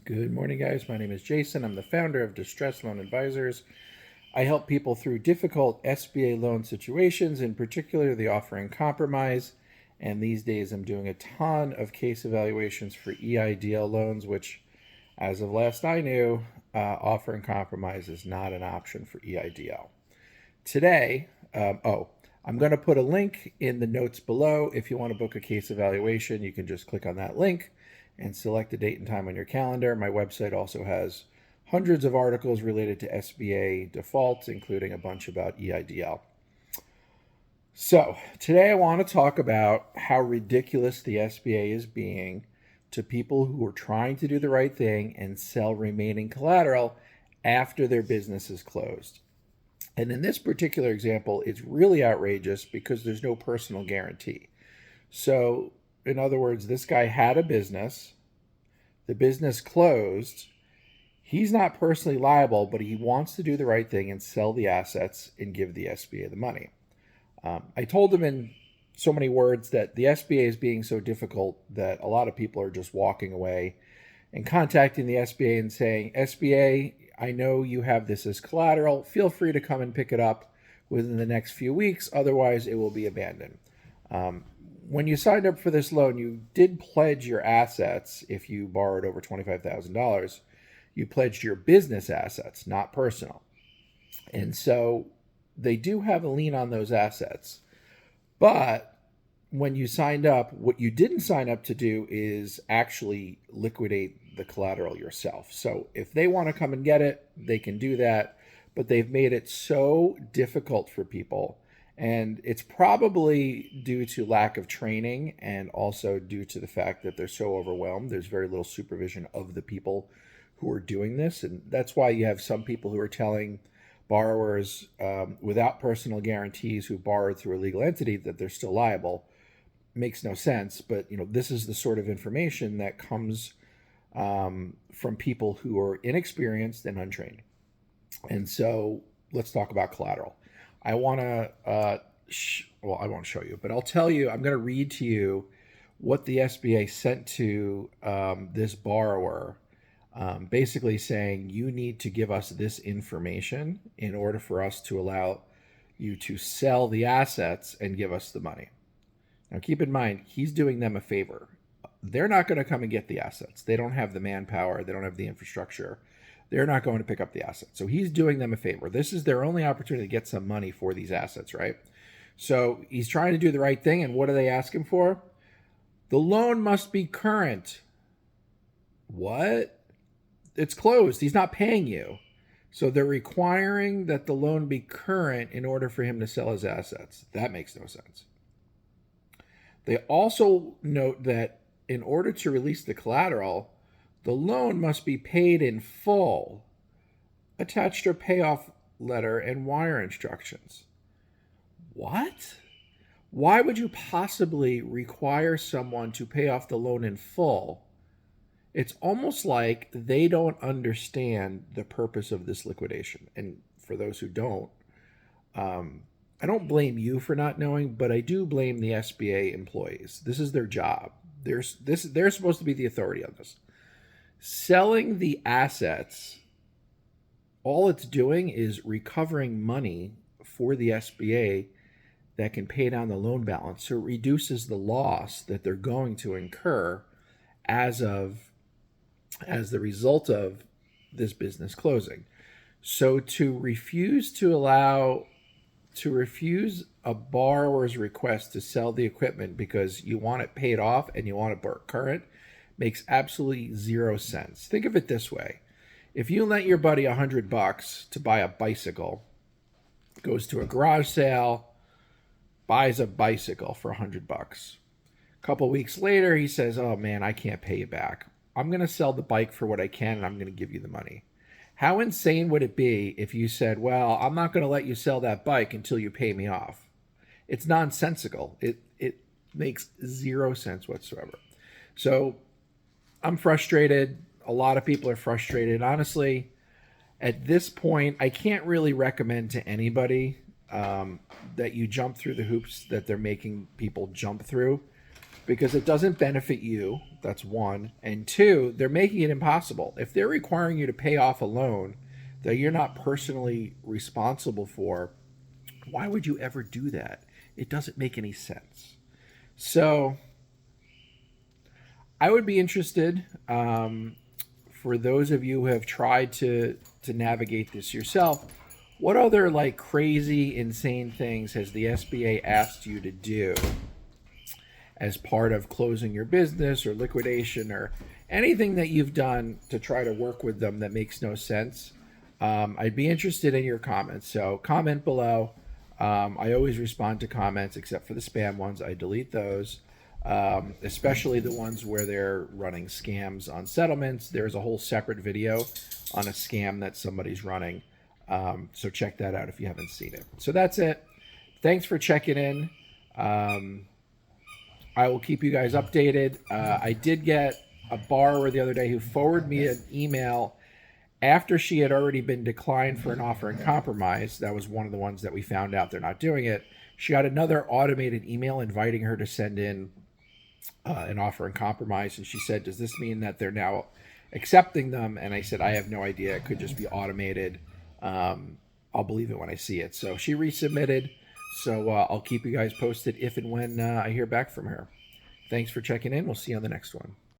Good morning, guys. My name is Jason. I'm the founder of Distress Loan Advisors. I help people through difficult SBA loan situations, in particular the offering compromise. And these days I'm doing a ton of case evaluations for EIDL loans, which, as of last I knew, offering compromise is not an option for EIDL. Today, I'm going to put a link in the notes below. If you want to book a case evaluation, you can just click on that link and select a date and time on your calendar. My website also has hundreds of articles related to SBA defaults, including a bunch about EIDL. So today I want to talk about how ridiculous the SBA is being to people who are trying to do the right thing and sell remaining collateral after their business is closed. And in this particular example, it's really outrageous because there's no personal guarantee. So in other words, this guy had a business, the business closed, he's not personally liable, but he wants to do the right thing and sell the assets and give the SBA the money. I told him in so many words that the SBA is being so difficult that a lot of people are just walking away and contacting the SBA and saying, SBA, I know you have this as collateral. Feel free to come and pick it up within the next few weeks. Otherwise, it will be abandoned. When you signed up for this loan, you did pledge your assets. If you borrowed over $25,000, you pledged your business assets, not personal. And so they do have a lien on those assets. But when you signed up, what you didn't sign up to do is actually liquidate the collateral yourself. So if they want to come and get it, they can do that. But they've made it so difficult for people. And it's probably due to lack of training and also due to the fact that they're so overwhelmed. There's very little supervision of the people who are doing this. And that's why you have some people who are telling borrowers without personal guarantees who borrowed through a legal entity that they're still liable. Makes no sense. But this is the sort of information that comes from people who are inexperienced and untrained. And so let's talk about collateral. I want to, I won't show you, but I'll tell you, I'm going to read to you what the SBA sent to this borrower, basically saying you need to give us this information in order for us to allow you to sell the assets and give us the money. Now, keep in mind, he's doing them a favor. They're not going to come and get the assets. They don't have the manpower. They don't have the infrastructure. They're not going to pick up the assets. So he's doing them a favor. This is their only opportunity to get some money for these assets, right? So he's trying to do the right thing. And what do they ask him for? The loan must be current. What? It's closed. He's not paying you. So they're requiring that the loan be current in order for him to sell his assets. That makes no sense. They also note that in order to release the collateral, the loan must be paid in full. Attached are payoff letter and wire instructions. What? Why would you possibly require someone to pay off the loan in full? It's almost like they don't understand the purpose of this liquidation. And for those who don't, I don't blame you for not knowing, but I do blame the SBA employees. This is their job. They're supposed to be the authority on this. Selling the assets, all it's doing is recovering money for the SBA that can pay down the loan balance. So it reduces the loss that they're going to incur as the result of this business closing. So to refuse a borrower's request to sell the equipment because you want it paid off and you want it current makes absolutely zero sense. Think of it this way. If you lent your buddy $100 to buy a bicycle, goes to a garage sale, buys a bicycle for $100. A couple weeks later, he says, oh man, I can't pay you back. I'm going to sell the bike for what I can and I'm going to give you the money. How insane would it be if you said, well, I'm not going to let you sell that bike until you pay me off? It's nonsensical. It makes zero sense whatsoever. So I'm frustrated. A lot of people are frustrated. Honestly, at this point, I can't really recommend to anybody that you jump through the hoops that they're making people jump through. because it doesn't benefit you. That's one. And two, they're making it impossible. If they're requiring you to pay off a loan that you're not personally responsible for, why would you ever do that? It doesn't make any sense. So I would be interested, for those of you who have tried to navigate this yourself, what other like crazy, insane things has the SBA asked you to do as part of closing your business or liquidation or anything that you've done to try to work with them that makes no sense? I'd be interested in your comments. So comment below. I always respond to comments except for the spam ones. I delete those, especially the ones where they're running scams on settlements. There's a whole separate video on a scam that somebody's running. So check that out if you haven't seen it. So that's it. Thanks for checking in. I will keep you guys updated. I did get a borrower the other day who forwarded me an email after she had already been declined for an offer in compromise. That was one of the ones that we found out they're not doing it. She got another automated email inviting her to send in an offer in compromise. And she said, does this mean that they're now accepting them? And I said, I have no idea. It could just be automated. I'll believe it when I see it. So she resubmitted. So I'll keep you guys posted if and when I hear back from her. Thanks for checking in. We'll see you on the next one.